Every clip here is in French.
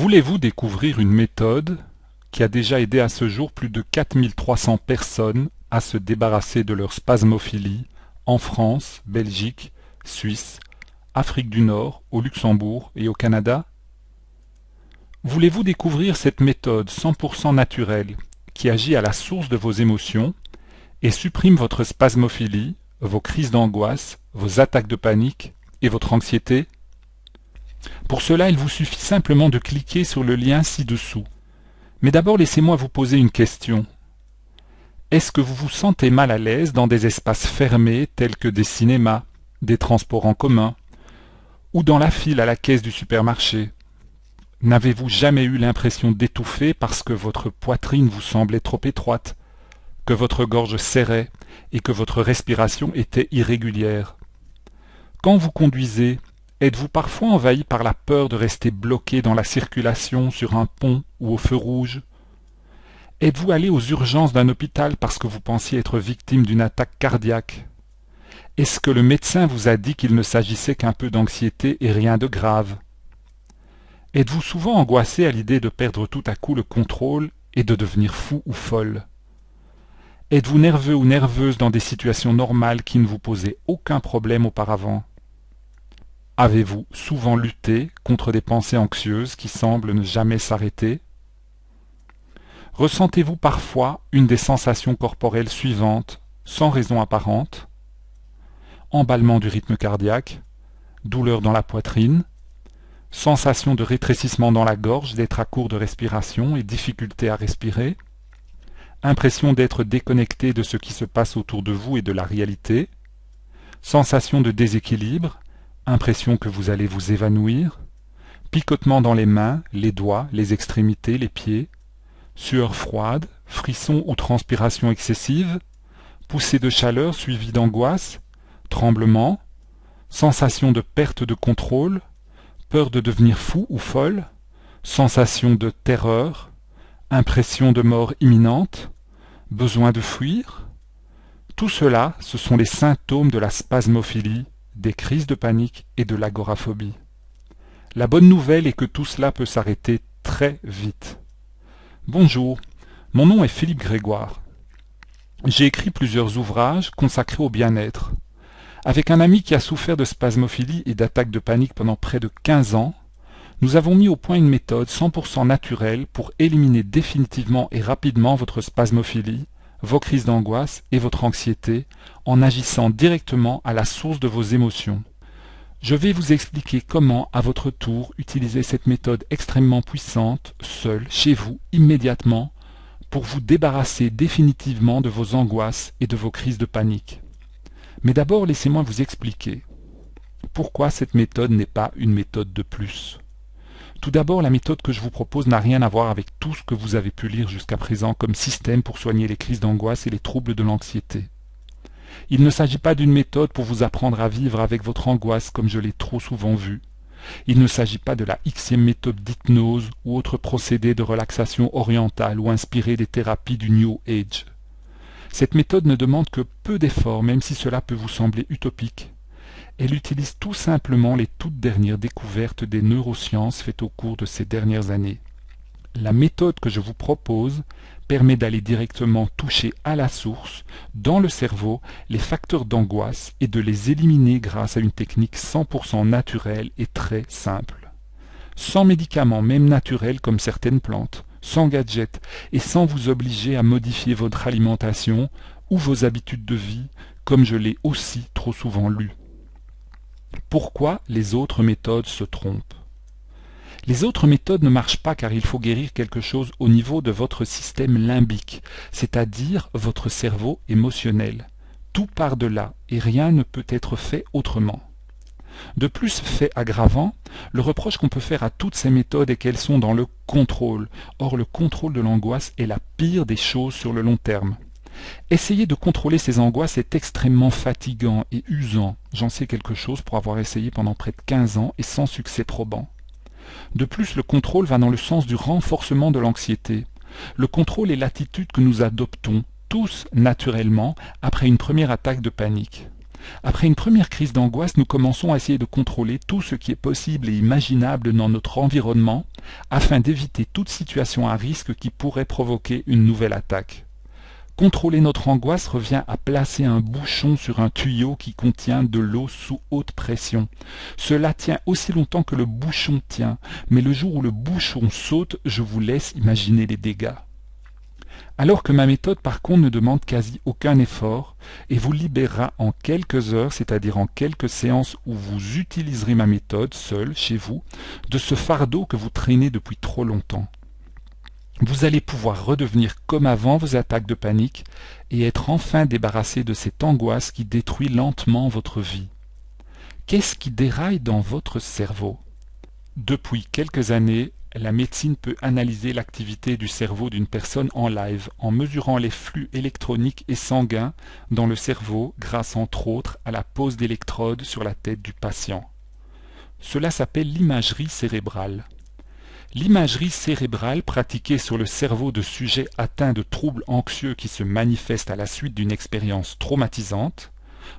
Voulez-vous découvrir une méthode qui a déjà aidé à ce jour plus de 4300 personnes à se débarrasser de leur spasmophilie en France, Belgique, Suisse, Afrique du Nord, au Luxembourg et au Canada? Voulez-vous découvrir cette méthode 100% naturelle qui agit à la source de vos émotions et supprime votre spasmophilie, vos crises d'angoisse, vos attaques de panique et votre anxiété? Pour cela, il vous suffit simplement de cliquer sur le lien ci-dessous. Mais d'abord, laissez-moi vous poser une question. Est-ce que vous vous sentez mal à l'aise dans des espaces fermés tels que des cinémas, des transports en commun, ou dans la file à la caisse du supermarché? N'avez-vous jamais eu l'impression d'étouffer parce que votre poitrine vous semblait trop étroite, que votre gorge serrait et que votre respiration était irrégulière? Quand vous conduisez, êtes-vous parfois envahi par la peur de rester bloqué dans la circulation sur un pont ou au feu rouge? Êtes-vous allé aux urgences d'un hôpital parce que vous pensiez être victime d'une attaque cardiaque? Est-ce que le médecin vous a dit qu'il ne s'agissait qu'un peu d'anxiété et rien de grave? Êtes-vous souvent angoissé à l'idée de perdre tout à coup le contrôle et de devenir fou ou folle? Êtes-vous nerveux ou nerveuse dans des situations normales qui ne vous posaient aucun problème auparavant? Avez-vous souvent lutté contre des pensées anxieuses qui semblent ne jamais s'arrêter? Ressentez-vous parfois une des sensations corporelles suivantes, sans raison apparente? Emballement du rythme cardiaque, douleur dans la poitrine, sensation de rétrécissement dans la gorge, d'être à court de respiration et difficulté à respirer, impression d'être déconnecté de ce qui se passe autour de vous et de la réalité, sensation de déséquilibre, impression que vous allez vous évanouir, picotement dans les mains, les doigts, les extrémités, les pieds, sueur froide, frissons ou transpiration excessive, poussée de chaleur suivie d'angoisse, tremblement, sensation de perte de contrôle, peur de devenir fou ou folle, sensation de terreur, impression de mort imminente, besoin de fuir. Tout cela, ce sont les symptômes de la spasmophilie, des crises de panique et de l'agoraphobie. La bonne nouvelle est que tout cela peut s'arrêter très vite. Bonjour, mon nom est Philippe Grégoire. J'ai écrit plusieurs ouvrages consacrés au bien-être. Avec un ami qui a souffert de spasmophilie et d'attaques de panique pendant près de 15 ans, nous avons mis au point une méthode 100% naturelle pour éliminer définitivement et rapidement votre spasmophilie, vos crises d'angoisse et votre anxiété en agissant directement à la source de vos émotions. Je vais vous expliquer comment, à votre tour, utiliser cette méthode extrêmement puissante, seul, chez vous, immédiatement, pour vous débarrasser définitivement de vos angoisses et de vos crises de panique. Mais d'abord, laissez-moi vous expliquer pourquoi cette méthode n'est pas une méthode de plus. Tout d'abord, la méthode que je vous propose n'a rien à voir avec tout ce que vous avez pu lire jusqu'à présent comme système pour soigner les crises d'angoisse et les troubles de l'anxiété. Il ne s'agit pas d'une méthode pour vous apprendre à vivre avec votre angoisse comme je l'ai trop souvent vu. Il ne s'agit pas de la Xème méthode d'hypnose ou autre procédé de relaxation orientale ou inspiré des thérapies du New Age. Cette méthode ne demande que peu d'efforts, même si cela peut vous sembler utopique. Elle utilise tout simplement les toutes dernières découvertes des neurosciences faites au cours de ces dernières années. La méthode que je vous propose permet d'aller directement toucher à la source, dans le cerveau, les facteurs d'angoisse et de les éliminer grâce à une technique 100% naturelle et très simple. Sans médicaments, même naturels comme certaines plantes, sans gadgets et sans vous obliger à modifier votre alimentation ou vos habitudes de vie, comme je l'ai aussi trop souvent lu. Pourquoi les autres méthodes se trompent? Les autres méthodes ne marchent pas car il faut guérir quelque chose au niveau de votre système limbique, c'est-à-dire votre cerveau émotionnel. Tout part de là et rien ne peut être fait autrement. De plus, fait aggravant, le reproche qu'on peut faire à toutes ces méthodes est qu'elles sont dans le contrôle. Or, le contrôle de l'angoisse est la pire des choses sur le long terme. Essayer de contrôler ces angoisses est extrêmement fatigant et usant. J'en sais quelque chose pour avoir essayé pendant près de 15 ans et sans succès probant. De plus, le contrôle va dans le sens du renforcement de l'anxiété. Le contrôle est l'attitude que nous adoptons tous naturellement après une première attaque de panique. Après une première crise d'angoisse, nous commençons à essayer de contrôler tout ce qui est possible et imaginable dans notre environnement afin d'éviter toute situation à risque qui pourrait provoquer une nouvelle attaque. Contrôler notre angoisse revient à placer un bouchon sur un tuyau qui contient de l'eau sous haute pression. Cela tient aussi longtemps que le bouchon tient, mais le jour où le bouchon saute, je vous laisse imaginer les dégâts. Alors que ma méthode par contre ne demande quasi aucun effort et vous libérera en quelques heures, c'est-à-dire en quelques séances où vous utiliserez ma méthode seul, chez vous, de ce fardeau que vous traînez depuis trop longtemps. Vous allez pouvoir redevenir comme avant vos attaques de panique et être enfin débarrassé de cette angoisse qui détruit lentement votre vie. Qu'est-ce qui déraille dans votre cerveau? Depuis quelques années, la médecine peut analyser l'activité du cerveau d'une personne en live en mesurant les flux électroniques et sanguins dans le cerveau grâce entre autres à la pose d'électrodes sur la tête du patient. Cela s'appelle l'imagerie cérébrale. L'imagerie cérébrale pratiquée sur le cerveau de sujets atteints de troubles anxieux qui se manifestent à la suite d'une expérience traumatisante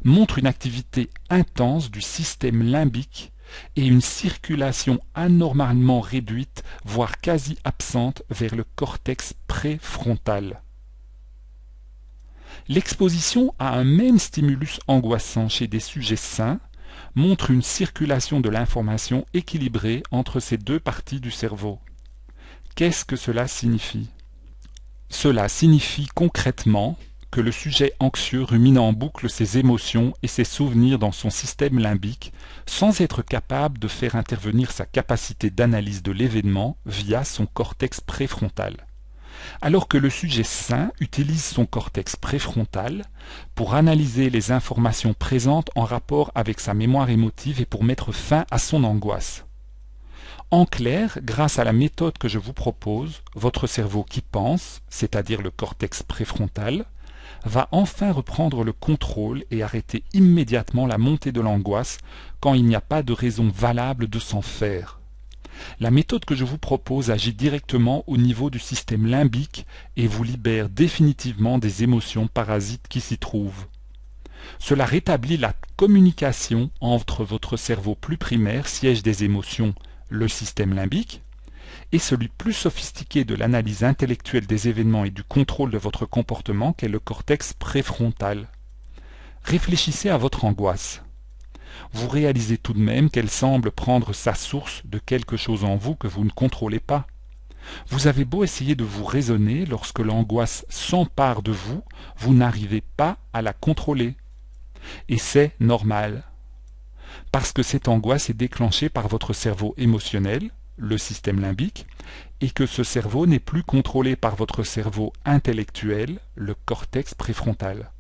montre une activité intense du système limbique et une circulation anormalement réduite, voire quasi absente, vers le cortex préfrontal. L'exposition à un même stimulus angoissant chez des sujets sains montre une circulation de l'information équilibrée entre ces deux parties du cerveau. Qu'est-ce que cela signifie? Cela signifie concrètement que le sujet anxieux rumine en boucle ses émotions et ses souvenirs dans son système limbique sans être capable de faire intervenir sa capacité d'analyse de l'événement via son cortex préfrontal. Alors que le sujet sain utilise son cortex préfrontal pour analyser les informations présentes en rapport avec sa mémoire émotive et pour mettre fin à son angoisse. En clair, grâce à la méthode que je vous propose, votre cerveau qui pense, c'est-à-dire le cortex préfrontal, va enfin reprendre le contrôle et arrêter immédiatement la montée de l'angoisse quand il n'y a pas de raison valable de s'en faire. La méthode que je vous propose agit directement au niveau du système limbique et vous libère définitivement des émotions parasites qui s'y trouvent. Cela rétablit la communication entre votre cerveau plus primaire, siège des émotions, le système limbique, et celui plus sophistiqué de l'analyse intellectuelle des événements et du contrôle de votre comportement qu'est le cortex préfrontal. Réfléchissez à votre angoisse. Vous réalisez tout de même qu'elle semble prendre sa source de quelque chose en vous que vous ne contrôlez pas. Vous avez beau essayer de vous raisonner, lorsque l'angoisse s'empare de vous, vous n'arrivez pas à la contrôler. Et c'est normal. Parce que cette angoisse est déclenchée par votre cerveau émotionnel, le système limbique, et que ce cerveau n'est plus contrôlé par votre cerveau intellectuel, le cortex préfrontal.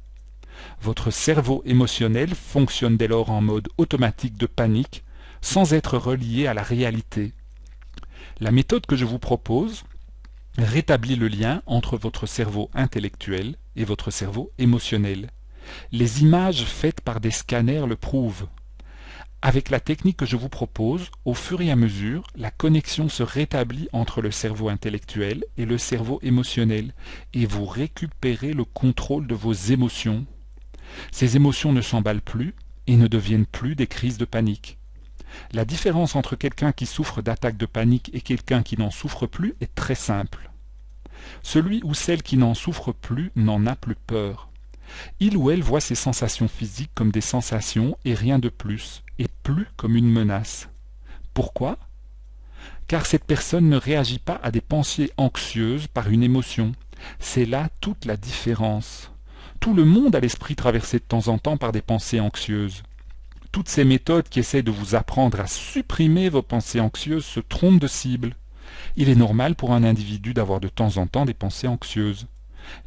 Votre cerveau émotionnel fonctionne dès lors en mode automatique de panique, sans être relié à la réalité. La méthode que je vous propose rétablit le lien entre votre cerveau intellectuel et votre cerveau émotionnel. Les images faites par des scanners le prouvent. Avec la technique que je vous propose, au fur et à mesure, la connexion se rétablit entre le cerveau intellectuel et le cerveau émotionnel, et vous récupérez le contrôle de vos émotions. Ces émotions ne s'emballent plus et ne deviennent plus des crises de panique. La différence entre quelqu'un qui souffre d'attaques de panique et quelqu'un qui n'en souffre plus est très simple. Celui ou celle qui n'en souffre plus n'en a plus peur. Il ou elle voit ses sensations physiques comme des sensations et rien de plus, et plus comme une menace. Pourquoi? Car cette personne ne réagit pas à des pensées anxieuses par une émotion. C'est là toute la différence. Tout le monde a l'esprit traversé de temps en temps par des pensées anxieuses. Toutes ces méthodes qui essaient de vous apprendre à supprimer vos pensées anxieuses se trompent de cible. Il est normal pour un individu d'avoir de temps en temps des pensées anxieuses.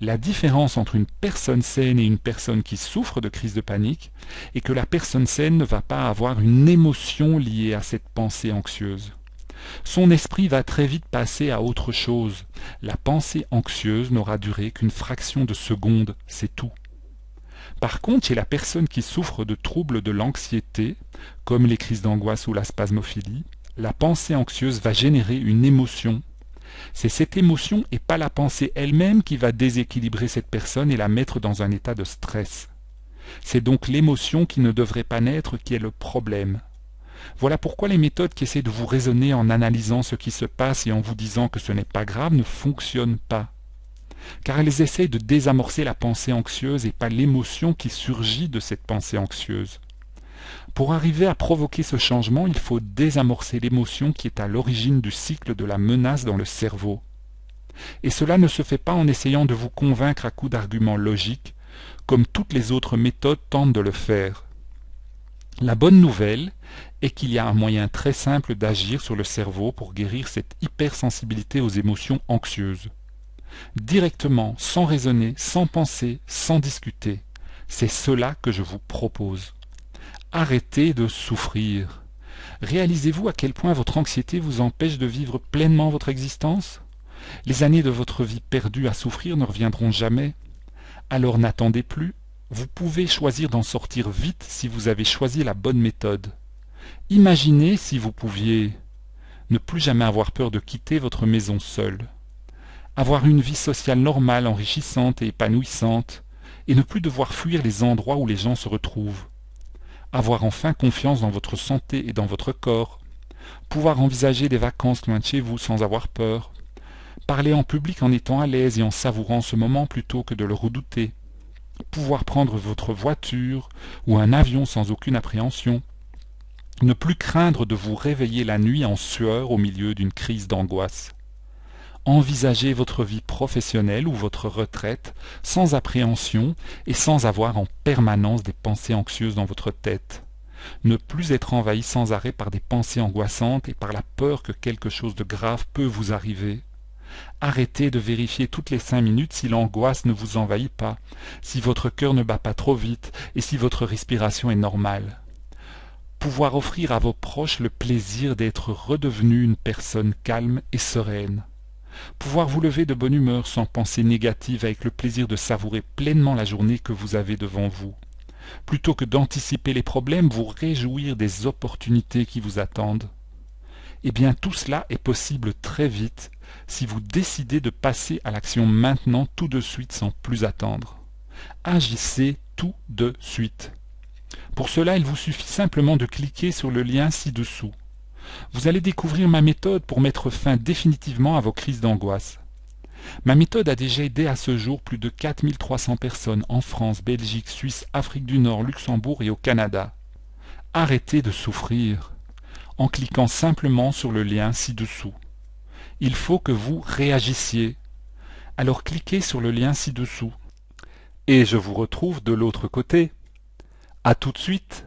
La différence entre une personne saine et une personne qui souffre de crise de panique est que la personne saine ne va pas avoir une émotion liée à cette pensée anxieuse. Son esprit va très vite passer à autre chose. La pensée anxieuse n'aura duré qu'une fraction de seconde, c'est tout. Par contre, chez la personne qui souffre de troubles de l'anxiété, comme les crises d'angoisse ou la spasmophilie, la pensée anxieuse va générer une émotion. C'est cette émotion et pas la pensée elle-même qui va déséquilibrer cette personne et la mettre dans un état de stress. C'est donc l'émotion qui ne devrait pas naître qui est le problème. Voilà pourquoi les méthodes qui essaient de vous raisonner en analysant ce qui se passe et en vous disant que ce n'est pas grave ne fonctionnent pas. Car elles essayent de désamorcer la pensée anxieuse et pas l'émotion qui surgit de cette pensée anxieuse. Pour arriver à provoquer ce changement, il faut désamorcer l'émotion qui est à l'origine du cycle de la menace dans le cerveau. Et cela ne se fait pas en essayant de vous convaincre à coups d'arguments logiques, comme toutes les autres méthodes tentent de le faire. La bonne nouvelle est qu'il y a un moyen très simple d'agir sur le cerveau pour guérir cette hypersensibilité aux émotions anxieuses. Directement, sans raisonner, sans penser, sans discuter. C'est cela que je vous propose. Arrêtez de souffrir. Réalisez-vous à quel point votre anxiété vous empêche de vivre pleinement votre existence? Les années de votre vie perdue à souffrir ne reviendront jamais. Alors n'attendez plus. Vous pouvez choisir d'en sortir vite si vous avez choisi la bonne méthode. Imaginez si vous pouviez ne plus jamais avoir peur de quitter votre maison seul, avoir une vie sociale normale, enrichissante et épanouissante, et ne plus devoir fuir les endroits où les gens se retrouvent, avoir enfin confiance dans votre santé et dans votre corps, pouvoir envisager des vacances loin de chez vous sans avoir peur, parler en public en étant à l'aise et en savourant ce moment plutôt que de le redouter, pouvoir prendre votre voiture ou un avion sans aucune appréhension, ne plus craindre de vous réveiller la nuit en sueur au milieu d'une crise d'angoisse. Envisagez votre vie professionnelle ou votre retraite sans appréhension et sans avoir en permanence des pensées anxieuses dans votre tête. Ne plus être envahi sans arrêt par des pensées angoissantes et par la peur que quelque chose de grave peut vous arriver. Arrêtez de vérifier toutes les 5 minutes si l'angoisse ne vous envahit pas, si votre cœur ne bat pas trop vite et si votre respiration est normale. Pouvoir offrir à vos proches le plaisir d'être redevenu une personne calme et sereine. Pouvoir vous lever de bonne humeur sans pensée négative avec le plaisir de savourer pleinement la journée que vous avez devant vous. Plutôt que d'anticiper les problèmes, vous réjouir des opportunités qui vous attendent. Eh bien tout cela est possible très vite si vous décidez de passer à l'action maintenant tout de suite sans plus attendre. Agissez tout de suite. Pour cela, il vous suffit simplement de cliquer sur le lien ci-dessous. Vous allez découvrir ma méthode pour mettre fin définitivement à vos crises d'angoisse. Ma méthode a déjà aidé à ce jour plus de 4300 personnes en France, Belgique, Suisse, Afrique du Nord, Luxembourg et au Canada. Arrêtez de souffrir en cliquant simplement sur le lien ci-dessous. Il faut que vous réagissiez. Alors cliquez sur le lien ci-dessous. Et je vous retrouve de l'autre côté. À tout de suite.